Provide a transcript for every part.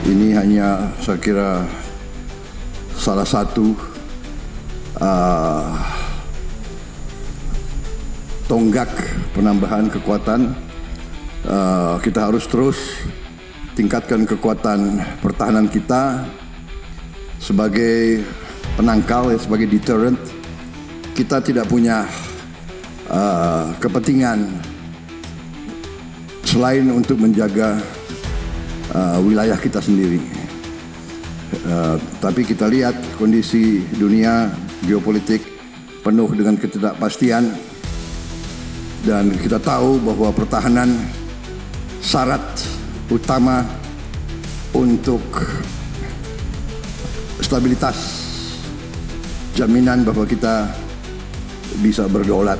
Ini hanya saya kira salah satu tonggak penambahan kekuatan. Kita harus terus tingkatkan kekuatan pertahanan kita sebagai penangkal, sebagai deterrent. Kita tidak punya kepentingan selain untuk menjaga wilayah kita sendiri. Tapi kita lihat kondisi dunia geopolitik penuh dengan ketidakpastian, dan kita tahu bahwa pertahanan syarat utama untuk stabilitas, jaminan bahwa kita bisa berdaulat.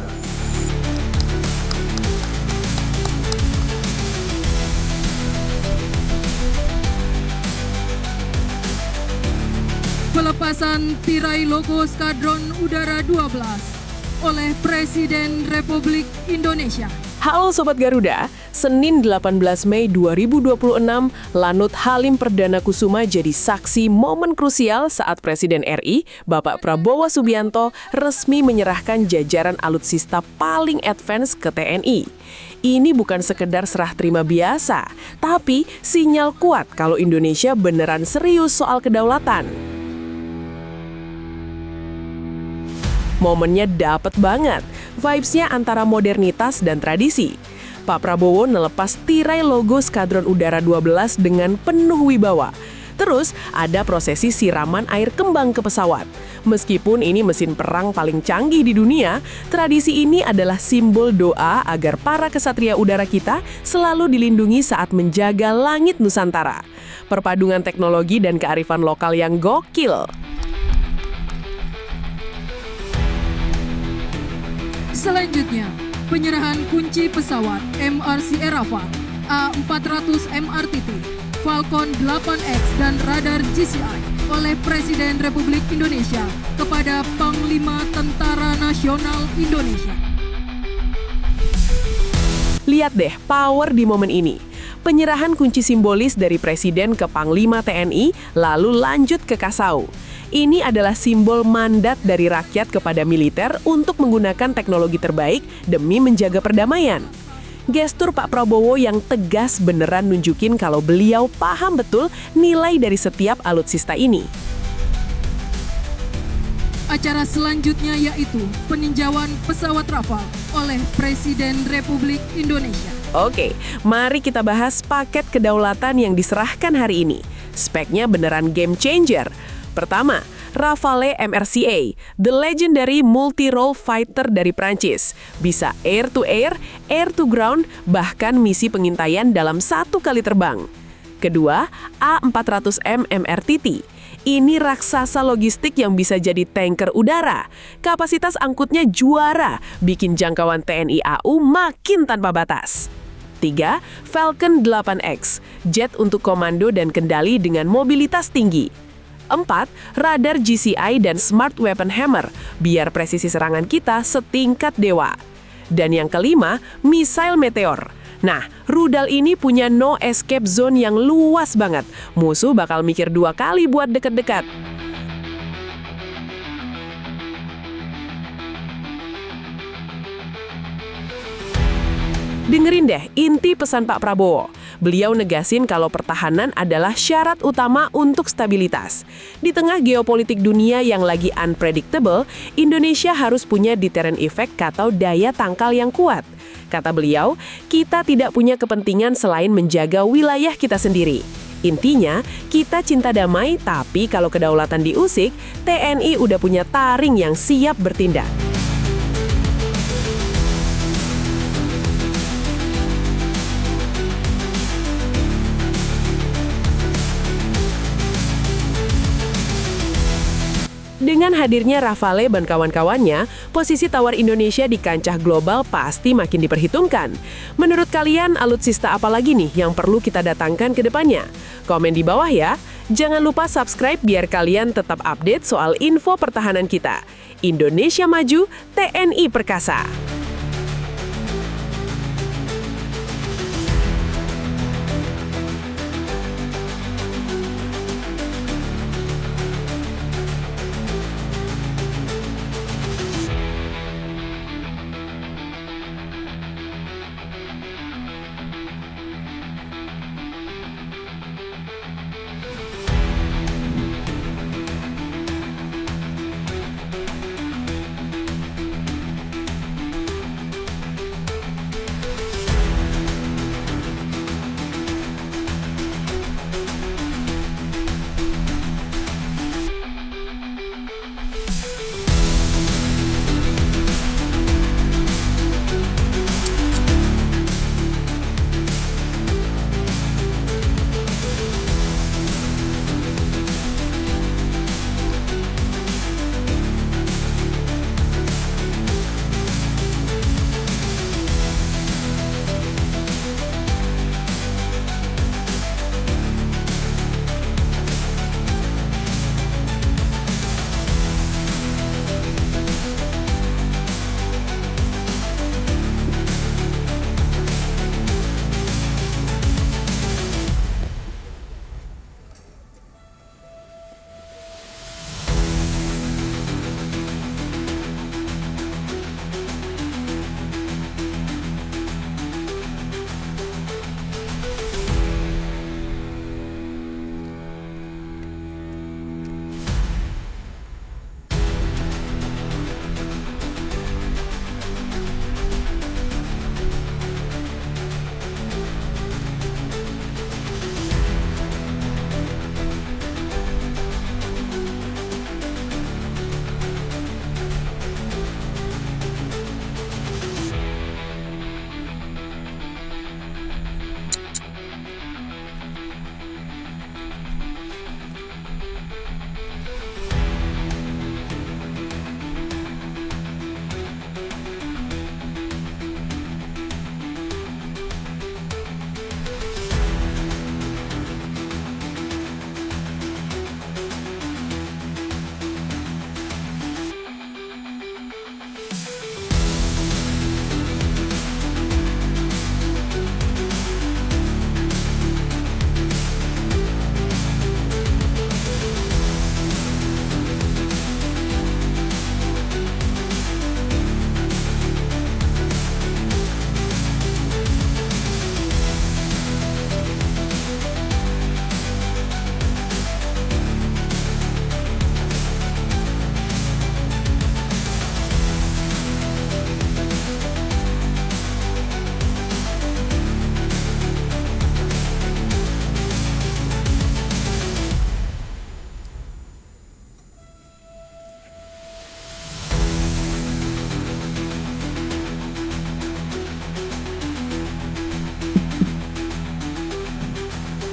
Pelepasan tirai logo Skadron Udara 12 oleh Presiden Republik Indonesia. Halo Sobat Garuda, Senin 18 Mei 2026, Lanut Halim Perdana Kusuma jadi saksi momen krusial saat Presiden RI, Bapak Prabowo Subianto, resmi menyerahkan jajaran alutsista paling advance ke TNI. Ini bukan sekedar serah terima biasa, tapi sinyal kuat kalau Indonesia beneran serius soal kedaulatan. Momennya dapet banget, vibes-nya antara modernitas dan tradisi. Pak Prabowo nelepas tirai logo Skadron Udara 12 dengan penuh wibawa. Terus ada prosesi siraman air kembang ke pesawat. Meskipun ini mesin perang paling canggih di dunia, tradisi ini adalah simbol doa agar para kesatria udara kita selalu dilindungi saat menjaga langit Nusantara. Perpaduan teknologi dan kearifan lokal yang gokil. Selanjutnya, penyerahan kunci pesawat MRC Aerafat A400 MRTT, Falcon 8X dan radar GCI oleh Presiden Republik Indonesia kepada Panglima Tentara Nasional Indonesia. Lihat deh power di momen ini. Penyerahan kunci simbolis dari Presiden ke Panglima TNI, lalu lanjut ke Kasau. Ini adalah simbol mandat dari rakyat kepada militer untuk menggunakan teknologi terbaik demi menjaga perdamaian. Gestur Pak Prabowo yang tegas beneran nunjukin kalau beliau paham betul nilai dari setiap alutsista ini. Acara selanjutnya yaitu peninjauan pesawat Rafale oleh Presiden Republik Indonesia. Oke, mari kita bahas paket kedaulatan yang diserahkan hari ini. Speknya beneran game changer. Pertama, Rafale MRCA, the legendary multi-role fighter dari Prancis. Bisa air-to-air, air-to-ground, bahkan misi pengintaian dalam satu kali terbang. Kedua, A400M MRTT. Ini raksasa logistik yang bisa jadi tanker udara. Kapasitas angkutnya juara, bikin jangkauan TNI AU makin tanpa batas. 3. Falcon 8X, jet untuk komando dan kendali dengan mobilitas tinggi. 4. Radar GCI dan Smart Weapon Hammer, biar presisi serangan kita setingkat dewa. Dan yang kelima, Missile Meteor. Nah, rudal ini punya no escape zone yang luas banget. Musuh bakal mikir 2 kali buat deket-dekat. Dengerin deh inti pesan Pak Prabowo. Beliau negasin kalau pertahanan adalah syarat utama untuk stabilitas. Di tengah geopolitik dunia yang lagi unpredictable, Indonesia harus punya deterrent effect atau daya tangkal yang kuat. Kata beliau, kita tidak punya kepentingan selain menjaga wilayah kita sendiri. Intinya, kita cinta damai, tapi kalau kedaulatan diusik, TNI udah punya taring yang siap bertindak. Dengan hadirnya Rafale dan kawan-kawannya, posisi tawar Indonesia di kancah global pasti makin diperhitungkan. Menurut kalian, alutsista apa lagi nih yang perlu kita datangkan ke depannya? Komen di bawah ya. Jangan lupa subscribe biar kalian tetap update soal info pertahanan kita. Indonesia maju, TNI perkasa.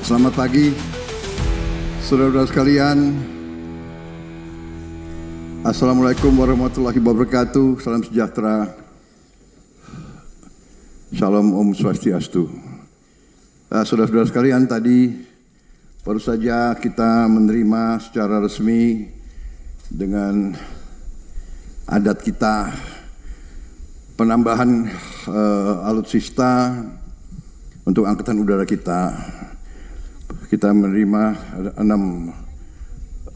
Selamat pagi, saudara-saudara sekalian. Assalamualaikum warahmatullahi wabarakatuh. Salam sejahtera. Shalom Om Swastiastu. Saudara-saudara sekalian, tadi baru saja kita menerima secara resmi dengan adat kita penambahan alutsista untuk angkatan udara kita. Kita menerima 6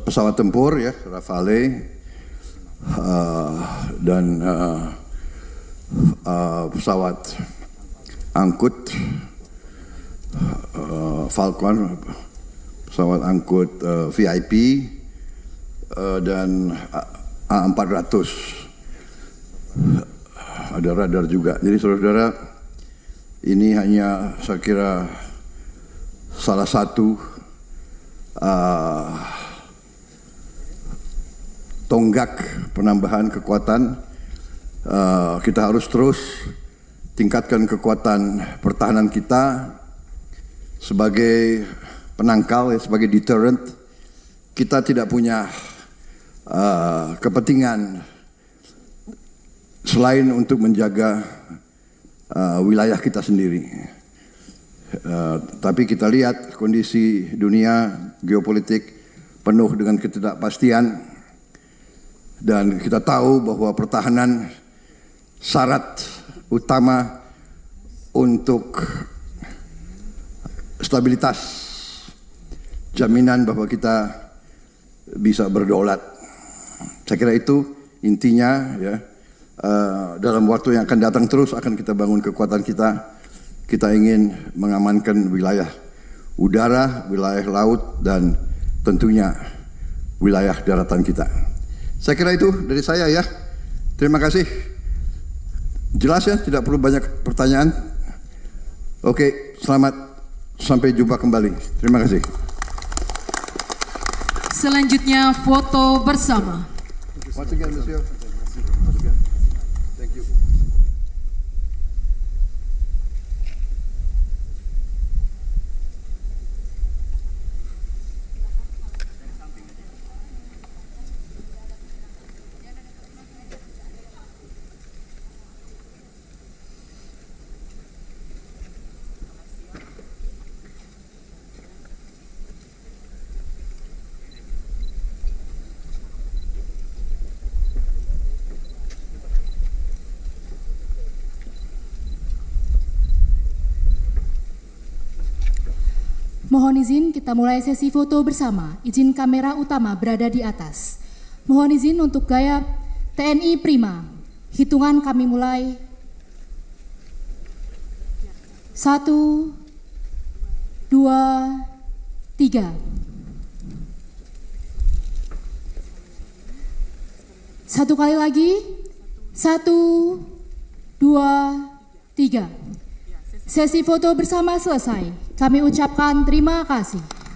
pesawat tempur ya, Rafale, dan pesawat angkut Falcon, pesawat angkut VIP, dan A400. Ada radar juga. Jadi saudara-saudara, ini hanya saya kira salah satu tonggak penambahan kekuatan. Kita harus terus tingkatkan kekuatan pertahanan kita sebagai penangkal, ya, sebagai deterrent. Kita tidak punya kepentingan selain untuk menjaga wilayah kita sendiri. Tapi kita lihat kondisi dunia geopolitik penuh dengan ketidakpastian, dan kita tahu bahwa pertahanan syarat utama untuk stabilitas, jaminan bahwa kita bisa berdaulat. Saya kira itu intinya, ya. Dalam waktu yang akan datang terus akan kita bangun kekuatan kita. Kita ingin mengamankan wilayah udara, wilayah laut, dan tentunya wilayah daratan kita. Saya kira itu dari saya ya. Terima kasih. Jelas ya, tidak perlu banyak pertanyaan. Oke, selamat, sampai jumpa kembali. Terima kasih. Selanjutnya foto bersama. Once again, Monsieur. Thank you. Mohon izin kita mulai sesi foto bersama. Izin kamera utama berada di atas. Mohon izin untuk gaya TNI Prima. Hitungan kami mulai. 1, 2, 3. 1 kali lagi. 1, 2, 3. Sesi foto bersama selesai. Kami ucapkan terima kasih.